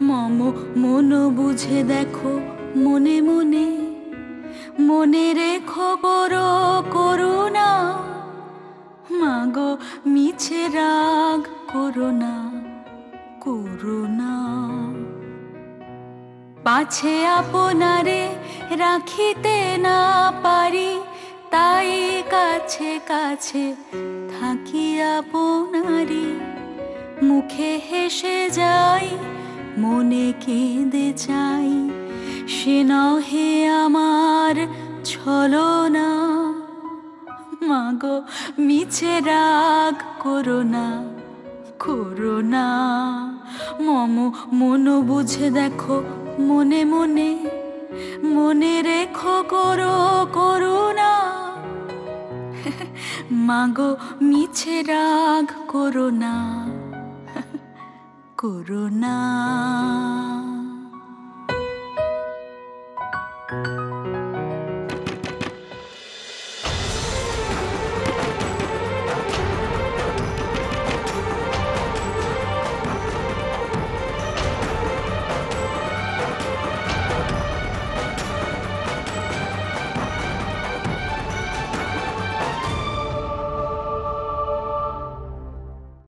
মম মন বুঝে দেখো মনে মনে, মনে রেখো করো করুণা। মাগো মিছে রাগ করুণা করুণা। পাছে আপনারে রাখিতে না পারি, তাই কাছে কাছে থাকি আপনারি। মুখে হেসে যাই, মনে কেঁদে চাই, সে নহে আমার ছলনা। মাগো মিছে রাগ করুণা করুণা। মম মন বুঝে দেখো মনে মনে, মনে রেখো করো করুণা। মাগো মিছে রাগ করুণা করুণা।